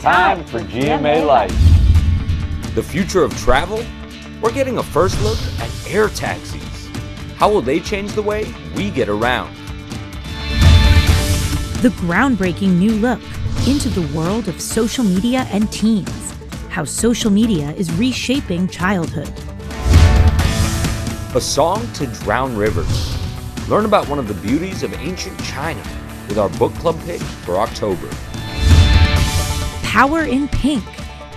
time for GMA Life. The future of travel? We're getting a first look at air taxis. How will they change the way we get around? The groundbreaking new look into the world of social media and teens. How social media is reshaping childhood. A song to drown rivers. Learn about one of the beauties of ancient China with our book club pick for October. Power in Pink.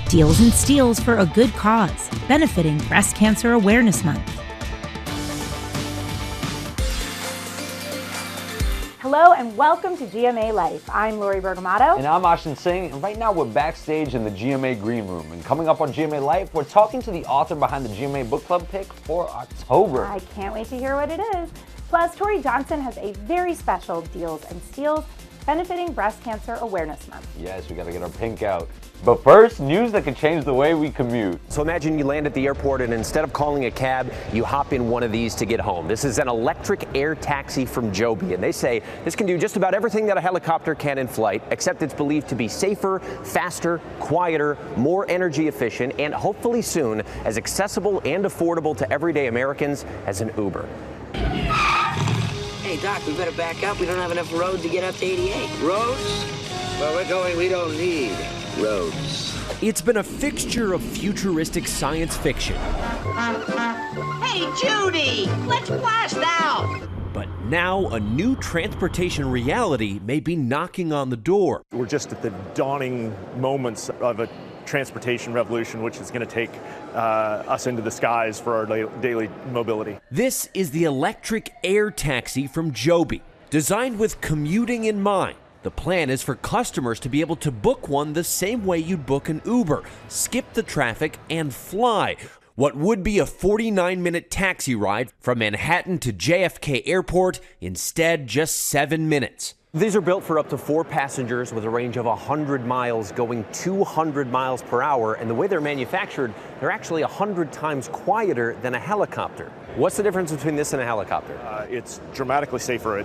Deals and steals for a good cause, benefiting Breast Cancer Awareness Month. Hello and welcome to GMA Life. I'm Lori Bergamato. And I'm Ashin Singh, and right now we're backstage in the GMA Green Room. And coming up on GMA Life, we're talking to the author behind the GMA Book Club pick for October. I can't wait to hear what it is. Plus, Tori Johnson has a very special Deals and Steals benefiting Breast Cancer Awareness Month. Yes, we gotta get our pink out. But first, news that could change the way we commute. So imagine you land at the airport and instead of calling a cab, you hop in one of these to get home. This is an electric air taxi from Joby, and they say this can do just about everything that a helicopter can in flight, except it's believed to be safer, faster, quieter, more energy efficient, and hopefully soon as accessible and affordable to everyday Americans as an Uber. Hey, Doc, we better back up. We don't have enough road to get up to 88. Roads? Well, we're going, we don't need roads. It's been a fixture of futuristic science fiction. Hey, Judy, let's blast out. But now a new transportation reality may be knocking on the door. We're just at the dawning moments of a transportation revolution, which is going to take us into the skies for our daily mobility. This is the electric air taxi from Joby. Designed with commuting in mind, the plan is for customers to be able to book one the same way you'd book an Uber, skip the traffic, and fly. What would be a 49-minute taxi ride from Manhattan to JFK Airport, instead just 7 minutes. These are built for up to 4 passengers with a range of 100 miles, going 200 miles per hour. And the way they're manufactured, they're actually 100 times quieter than a helicopter. What's the difference between this and a helicopter? It's dramatically safer.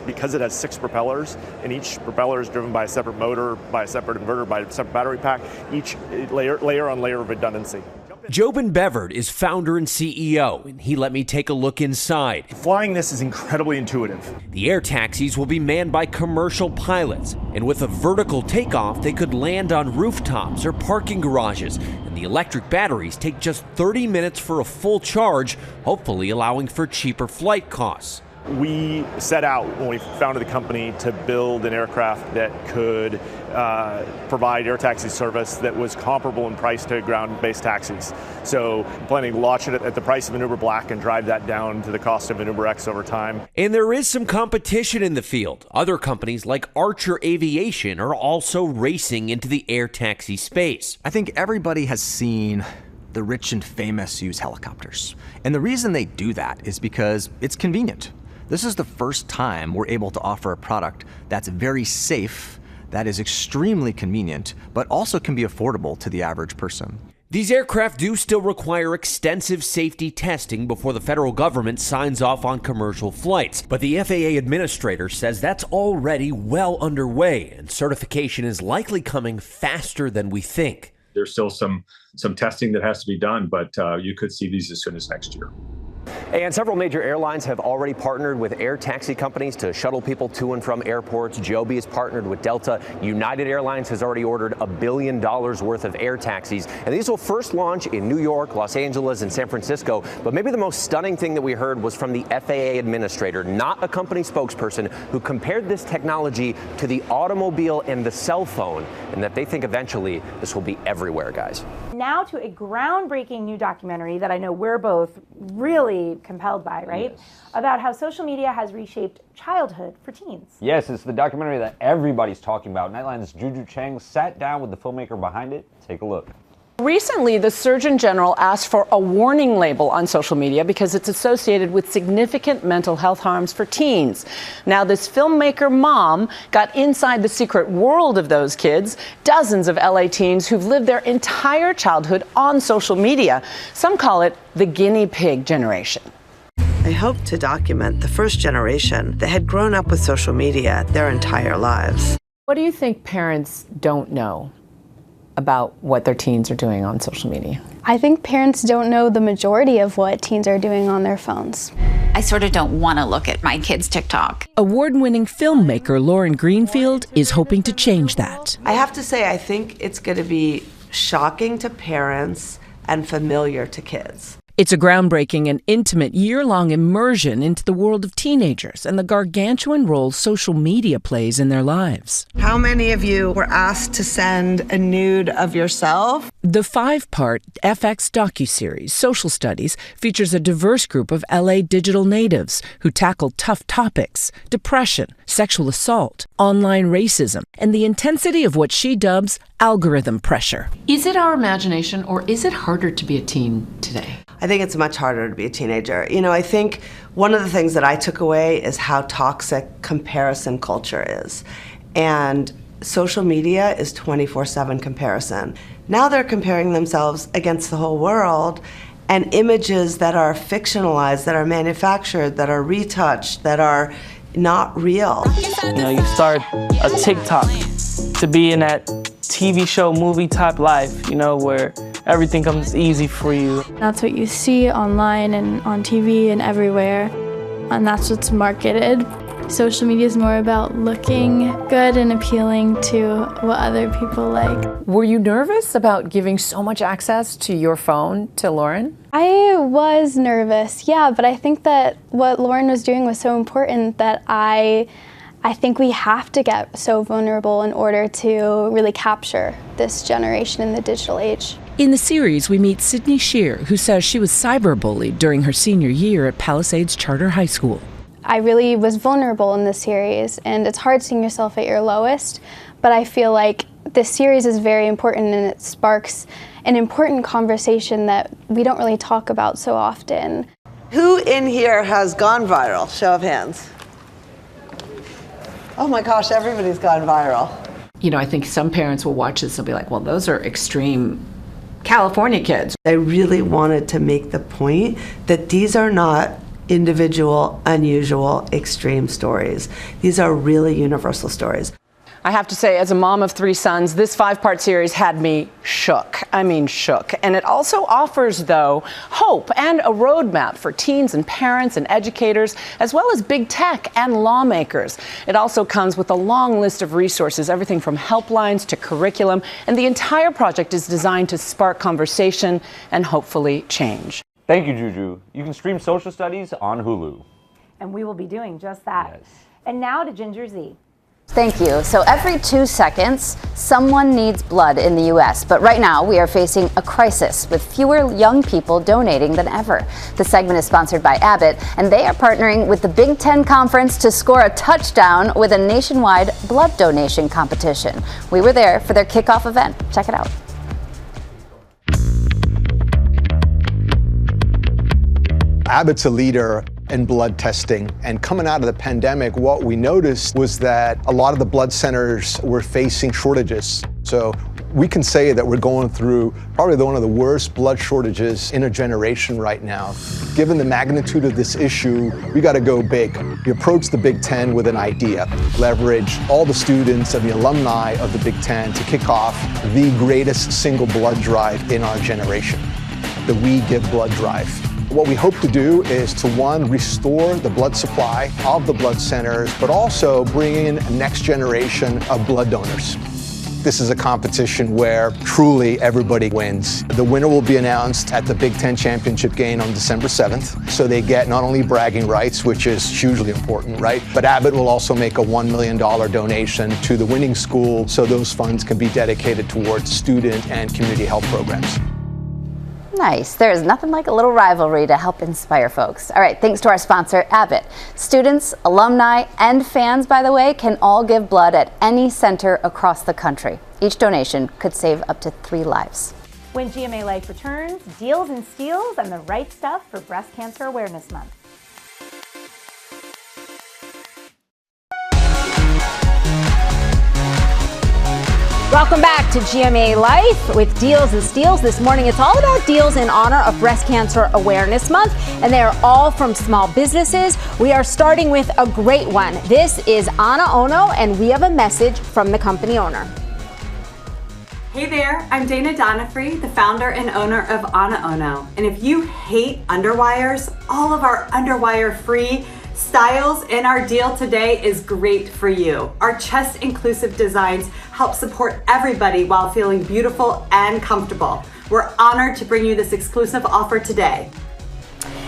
Because it has 6 propellers, and each propeller is driven by a separate motor, by a separate inverter, by a separate battery pack, each layer on layer of redundancy. Jobin Bevard is founder and CEO, and he let me take a look inside. Flying this is incredibly intuitive. The air taxis will be manned by commercial pilots, and with a vertical takeoff, they could land on rooftops or parking garages, and the electric batteries take just 30 minutes for a full charge, hopefully allowing for cheaper flight costs. We set out when we founded the company to build an aircraft that could provide air taxi service that was comparable in price to ground-based taxis. So planning to launch it at the price of an Uber Black and drive that down to the cost of an Uber X over time. And there is some competition in the field. Other companies like Archer Aviation are also racing into the air taxi space. I think everybody has seen the rich and famous use helicopters. And the reason they do that is because it's convenient. This is the first time we're able to offer a product that's very safe, that is extremely convenient, but also can be affordable to the average person. These aircraft do still require extensive safety testing before the federal government signs off on commercial flights. But the FAA administrator says that's already well underway, and certification is likely coming faster than we think. There's still some testing that has to be done, but you could see these as soon as next year. And several major airlines have already partnered with air taxi companies to shuttle people to and from airports. Joby has partnered with Delta. United Airlines has already ordered $1 billion worth of air taxis. And these will first launch in New York, Los Angeles, and San Francisco. But maybe the most stunning thing that we heard was from the FAA administrator, not a company spokesperson, who compared this technology to the automobile and the cell phone, and that they think eventually this will be everywhere, guys. Now to a groundbreaking new documentary that I know we're both really compelled by, right? Yes. About how social media has reshaped childhood for teens. Yes, it's the documentary that everybody's talking about. Nightline's Juju Chang sat down with the filmmaker behind it. Take a look. Recently, the Surgeon General asked for a warning label on social media because it's associated with significant mental health harms for teens. Now, this filmmaker mom got inside the secret world of those kids, dozens of LA teens who've lived their entire childhood on social media. Some call it the guinea pig generation. I hope to document the first generation that had grown up with social media their entire lives. What do you think parents don't know? about what their teens are doing on social media? I think parents don't know the majority of what teens are doing on their phones. I sort of don't want to look at my kids' TikTok. Award-winning filmmaker Lauren Greenfield is hoping to change that. I have to say, I think it's going to be shocking to parents and familiar to kids. It's a groundbreaking and intimate year-long immersion into the world of teenagers and the gargantuan role social media plays in their lives. How many of you were asked to send a nude of yourself? The 5-part FX docuseries, Social Studies, features a diverse group of LA digital natives who tackle tough topics: depression, sexual assault, online racism, and the intensity of what she dubs algorithm pressure. Is it our imagination, or is it harder to be a teen today? I think it's much harder to be a teenager. You know, I think one of the things that I took away is how toxic comparison culture is. And social media is 24/7 comparison. Now they're comparing themselves against the whole world, and images that are fictionalized, that are manufactured, that are retouched, that are not real. You know, you start a TikTok to be in that TV show, movie type life, you know, where everything comes easy for you. That's what you see online and on TV and everywhere, and that's what's marketed. Social media is more about looking good and appealing to what other people like. Were you nervous about giving so much access to your phone to Lauren? I was nervous, yeah, but I think that what Lauren was doing was so important that I think we have to get so vulnerable in order to really capture this generation in the digital age. In the series, we meet Sydney Shear, who says she was cyberbullied during her senior year at Palisades Charter High School. I really was vulnerable in this series, and it's hard seeing yourself at your lowest, but I feel like this series is very important, and it sparks an important conversation that we don't really talk about so often. Who in here has gone viral? Show of hands. Oh my gosh, everybody's gone viral. You know, I think some parents will watch this and be like, well, those are extreme California kids. I really wanted to make the point that these are not individual, unusual, extreme stories. These are really universal stories. I have to say, as a mom of 3 sons, this 5-part series had me shook. I mean, shook. And it also offers, though, hope and a roadmap for teens and parents and educators, as well as big tech and lawmakers. It also comes with a long list of resources, everything from helplines to curriculum, and the entire project is designed to spark conversation and hopefully change. Thank you, Juju. You can stream Social Studies on Hulu. And we will be doing just that. Yes. And now to Ginger Z. Thank you. So every 2 seconds, someone needs blood in the U.S. But right now, we are facing a crisis with fewer young people donating than ever. The segment is sponsored by Abbott, and they are partnering with the Big Ten Conference to score a touchdown with a nationwide blood donation competition. We were there for their kickoff event. Check it out. Abbott's a leader in blood testing, and coming out of the pandemic, what we noticed was that a lot of the blood centers were facing shortages. So we can say that we're going through probably one of the worst blood shortages in a generation right now. Given the magnitude of this issue, we got to go big. We approached the Big Ten with an idea, leverage all the students and the alumni of the Big Ten to kick off the greatest single blood drive in our generation, the We Give Blood Drive. What we hope to do is to, one, restore the blood supply of the blood centers, but also bring in a next generation of blood donors. This is a competition where truly everybody wins. The winner will be announced at the Big Ten Championship game on December 7th. So they get not only bragging rights, which is hugely important, right? But Abbott will also make a $1 million donation to the winning school, so those funds can be dedicated towards student and community health programs. Nice. There is nothing like a little rivalry to help inspire folks. All right, thanks to our sponsor, Abbott. Students, alumni, and fans, by the way, can all give blood at any center across the country. Each donation could save up to 3 lives. When GMA Life returns, deals and steals and the right stuff for Breast Cancer Awareness Month. Welcome back to GMA Life with Deals and Steals. This morning, it's all about deals in honor of Breast Cancer Awareness Month, and they are all from small businesses. We are starting with a great one. This is Anna Ono, and we have a message from the company owner. Hey there, I'm Dana Donafree, the founder and owner of Ana Ono. And if you hate underwires, all of our underwire-free styles in our deal today is great for you. Our chest-inclusive designs help support everybody while feeling beautiful and comfortable. We're honored to bring you this exclusive offer today.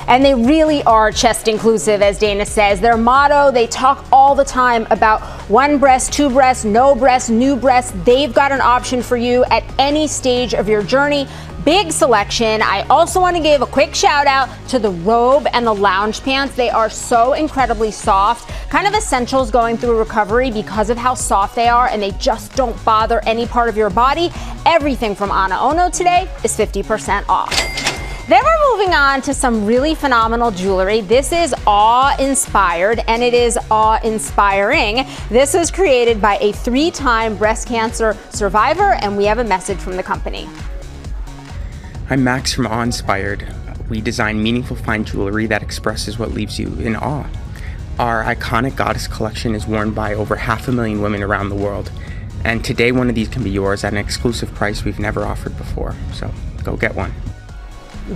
And they really are chest inclusive, as Dana says. Their motto, they talk all the time about one breast, two breasts, no breasts, new breasts. They've got an option for you at any stage of your journey. Big selection. I also want to give a quick shout out to the robe and the lounge pants. They are so incredibly soft, kind of essentials going through recovery because of how soft they are, and they just don't bother any part of your body. Everything from Ana Ono today is 50% off. Then we're moving on to some really phenomenal jewelry. This is awe-inspired, and it is awe-inspiring. This was created by a 3-time breast cancer survivor, and we have a message from the company. I'm Max from Awe-Inspired. We design meaningful fine jewelry that expresses what leaves you in awe. Our iconic goddess collection is worn by over 500,000 women around the world. And today one of these can be yours at an exclusive price we've never offered before. So go get one.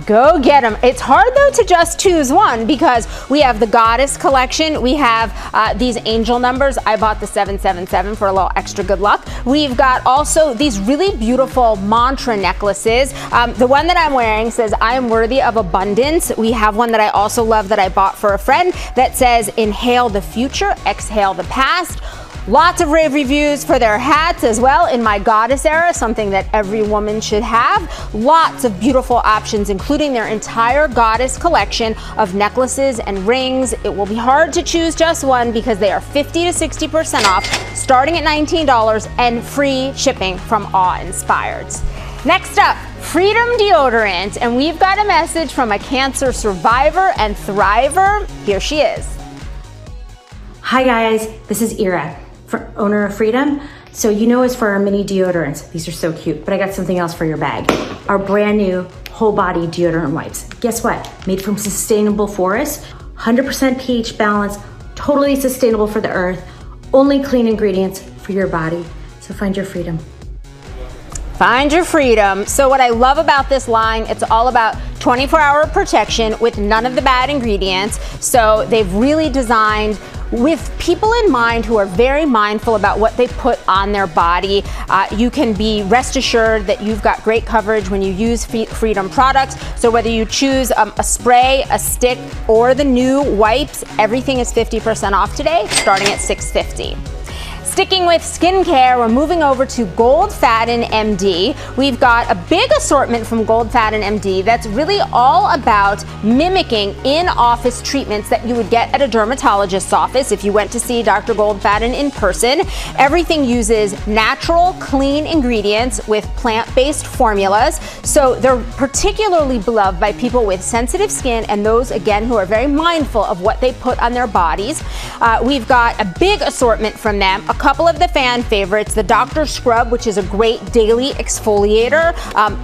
Go get them. It's hard though to just choose one because we have the goddess collection. We have these angel numbers. I bought the 777 for a little extra good luck. We've got also these really beautiful mantra necklaces. The one that I'm wearing says, I am worthy of abundance. We have one that I also love that I bought for a friend that says, inhale the future, exhale the past. Lots of rave reviews for their hats as well in my goddess era, something that every woman should have. Lots of beautiful options, including their entire goddess collection of necklaces and rings. It will be hard to choose just one because they are 50 to 60% off, starting at $19 and free shipping from Awe-Inspired. Next up, Freedom Deodorant, and we've got a message from a cancer survivor and thriver. Here she is. Hi guys, this is Ira, owner of Freedom. So you know us for our mini deodorants. These are so cute, but I got something else for your bag. Our brand new whole body deodorant wipes. Guess what? Made from sustainable forests, 100% pH balance, totally sustainable for the earth, only clean ingredients for your body. So find your freedom. Find your freedom. So what I love about this line, it's all about 24-hour protection with none of the bad ingredients. So they've really designed with people in mind who are very mindful about what they put on their body. You can be rest assured that you've got great coverage when you use Freedom products. So whether you choose a spray, a stick, or the new wipes, everything is 50% off today, starting at $6.50. Sticking with skincare, we're moving over to Goldfaden MD. We've got a big assortment from Goldfaden MD that's really all about mimicking in-office treatments that you would get at a dermatologist's office if you went to see Dr. Goldfaden in person. Everything uses natural, clean ingredients with plant-based formulas. So they're particularly beloved by people with sensitive skin and those, again, who are very mindful of what they put on their bodies. We've got a big assortment from them. A couple of the fan favorites, the Dr. Scrub, which is a great daily exfoliator,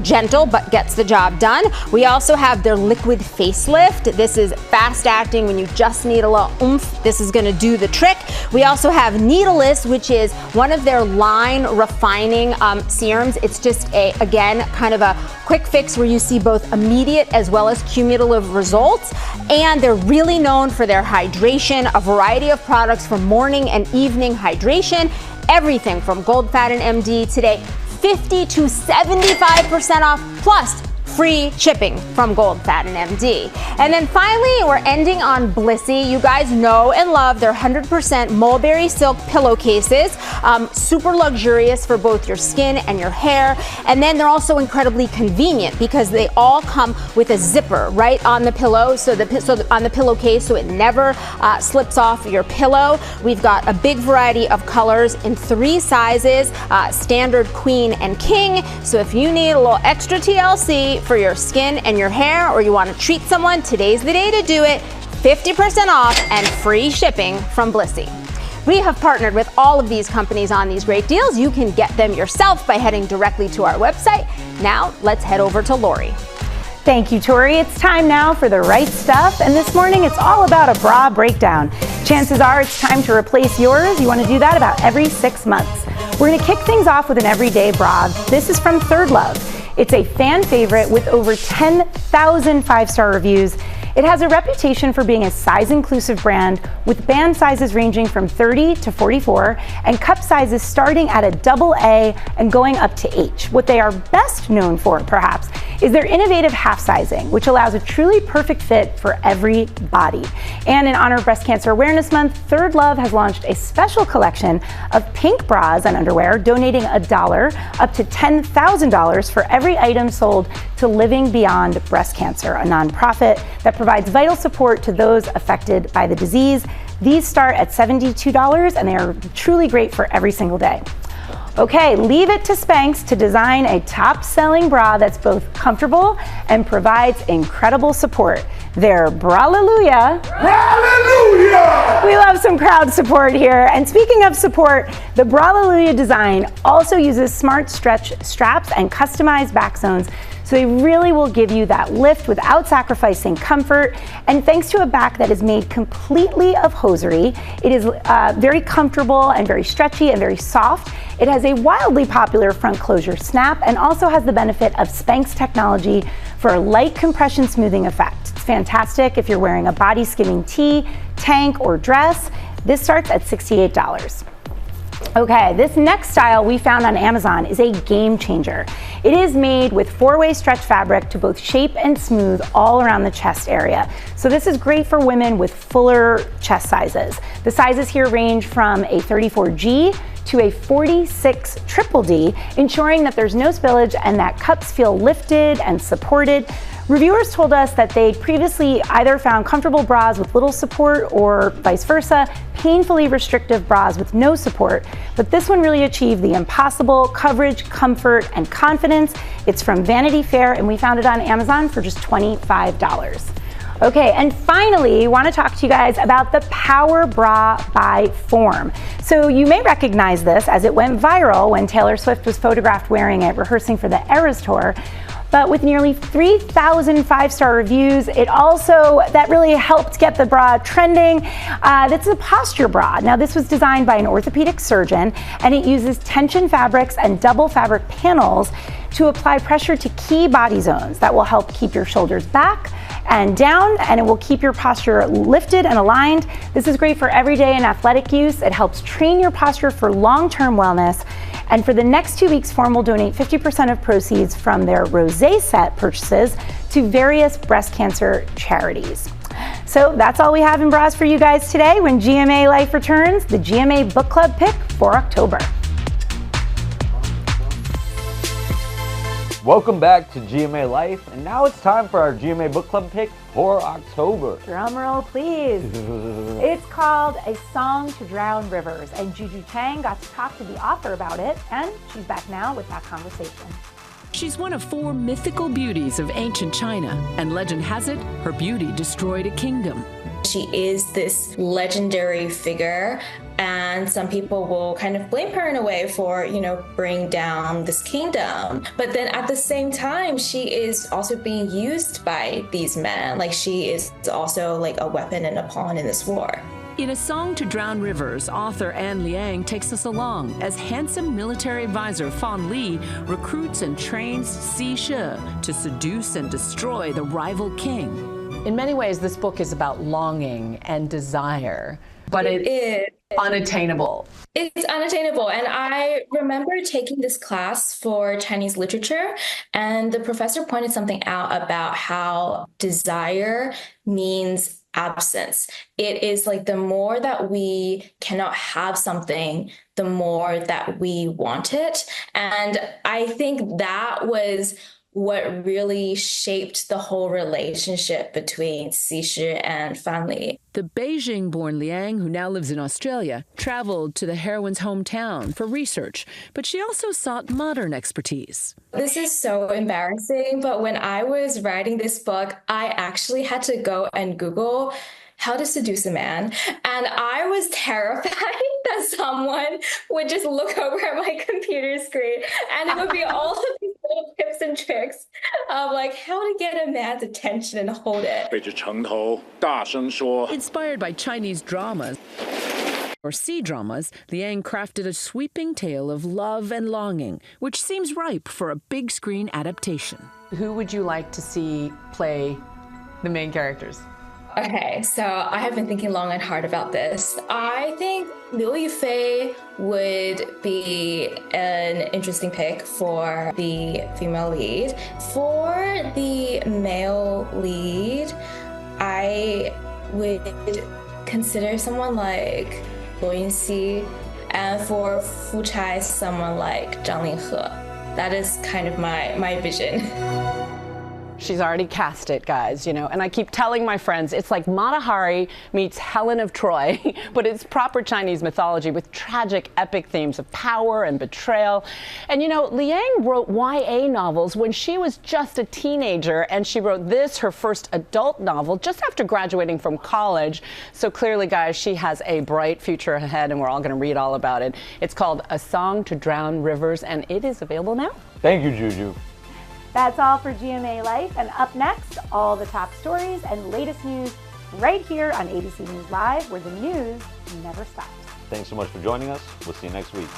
gentle but gets the job done. We also have their liquid facelift. This is fast acting when you just need a little oomph. This is going to do the trick. We also have Needleless, which is one of their line refining serums. It's just again, kind of a quick fix where you see both immediate as well as cumulative results. And they're really known for their hydration, a variety of products for morning and evening hydration. Everything from Goldfaden MD today, 50 to 75% off, plus free shipping from Goldfaden MD. And then finally, we're ending on Blissy. You guys know and love their 100% mulberry silk pillowcases. Super luxurious for both your skin and your hair. And then they're also incredibly convenient because they all come with a zipper right on the pillow, on the pillowcase, so it never slips off your pillow. We've got a big variety of colors in 3 sizes, standard, queen, and king. So if you need a little extra TLC for your skin and your hair, or you want to treat someone, today's the day to do it. 50% off and free shipping from Blissy. We have partnered with all of these companies on these great deals. You can get them yourself by heading directly to our website. Now, let's head over to Lori. Thank you, Tori. It's time now for the right stuff. And this morning, it's all about a bra breakdown. Chances are it's time to replace yours. You want to do that about every 6 months. We're going to kick things off with an everyday bra. This is from Third Love. It's a fan favorite with over 10,000 five-star reviews. It has a reputation for being a size-inclusive brand with band sizes ranging from 30 to 44 and cup sizes starting at a AA and going up to H. What they are best known for, perhaps, is their innovative half-sizing, which allows a truly perfect fit for every body. And in honor of Breast Cancer Awareness Month, Third Love has launched a special collection of pink bras and underwear, donating $1 up to $10,000 for every item sold to Living Beyond Breast Cancer, a nonprofit that provides vital support to those affected by the disease. These start at $72 and they are truly great for every single day. Okay, leave it to Spanx to design a top-selling bra that's both comfortable and provides incredible support. Their Braleluya. Braleluya! We love some crowd support here. And speaking of support, the Braleluya design also uses smart stretch straps and customized back zones, so they really will give you that lift without sacrificing comfort. And thanks to a back that is made completely of hosiery, it is very comfortable and very stretchy and very soft. It has a wildly popular front closure snap and also has the benefit of Spanx technology for a light compression smoothing effect. It's fantastic if you're wearing a body skimming tee, tank, or dress. This starts at $68. Okay, this next style we found on Amazon is a game changer. It is made with 4-way stretch fabric to both shape and smooth all around the chest area. So this is great for women with fuller chest sizes. The sizes here range from a 34G to a 46 triple D, ensuring that there's no spillage and that cups feel lifted and supported. Reviewers told us that they previously either found comfortable bras with little support or vice versa, painfully restrictive bras with no support, but this one really achieved the impossible: coverage, comfort, and confidence. It's from Vanity Fair and we found it on Amazon for just $25. Okay, and finally, I want to talk to you guys about the Power Bra by Form. So you may recognize this as it went viral when Taylor Swift was photographed wearing it rehearsing for the Eras Tour. But with nearly 3,000 five-star reviews, that really helped get the bra trending. This is a posture bra. Now, this was designed by an orthopedic surgeon, and it uses tension fabrics and double fabric panels to apply pressure to key body zones that will help keep your shoulders back and down, and it will keep your posture lifted and aligned. This is great for everyday and athletic use. It helps train your posture for long-term wellness. And for the next 2 weeks, Form will donate 50% of proceeds from their Rosé set purchases to various breast cancer charities. So that's all we have in bras for you guys today. When GMA Life returns, the GMA Book Club pick for October. Welcome back to GMA Life, and now it's time for our GMA Book Club pick for October. Drum roll, please. It's called A Song to Drown Rivers, and Juju Chang got to talk to the author about it, and she's back now with that conversation. She's one of 4 mythical beauties of ancient China, and legend has it, her beauty destroyed a kingdom. She is this legendary figure, and some people will kind of blame her in a way for, bringing down this kingdom. But then at the same time, she is also being used by these men. Like, she is also like a weapon and a pawn in this war. In A Song to Drown Rivers, author Anne Liang takes us along as handsome military advisor Fan Li recruits and trains Si She to seduce and destroy the rival king. In many ways, this book is about longing and desire, but it is unattainable. It's unattainable. And I remember taking this class for Chinese literature, and the professor pointed something out about how desire means absence. It is like the more that we cannot have something, the more that we want it. And I think that was what really shaped the whole relationship between Si She and Fan Li. The Beijing-born Liang, who now lives in Australia, traveled to the heroine's hometown for research, but she also sought modern expertise. This is so embarrassing, but when I was writing this book, I actually had to go and Google how to seduce a man. And I was terrified that someone would just look over at my computer screen and it would be all of these little tips and tricks of like how to get a man's attention and hold it. Inspired by Chinese dramas, For C-dramas, Liang crafted a sweeping tale of love and longing, which seems ripe for a big screen adaptation. Who would you like to see play the main characters? Okay, so I have been thinking long and hard about this. I think Liu Yifei would be an interesting pick for the female lead. For the male lead, I would consider someone like Luo Yinxi, and for Fu Chai, someone like Zhang Linghe. That is kind of my vision. She's already cast it, guys, you know, and I keep telling my friends, it's like Mata Hari meets Helen of Troy, but it's proper Chinese mythology with tragic, epic themes of power and betrayal. And you know, Liang wrote YA novels when she was just a teenager, and she wrote this, her first adult novel, just after graduating from college. So clearly, guys, she has a bright future ahead, and we're all going to read all about it. It's called A Song to Drown Rivers, and it is available now. Thank you, Juju. That's all for GMA Life, and up next, all the top stories and latest news right here on ABC News Live, where the news never stops. Thanks so much for joining us. We'll see you next week.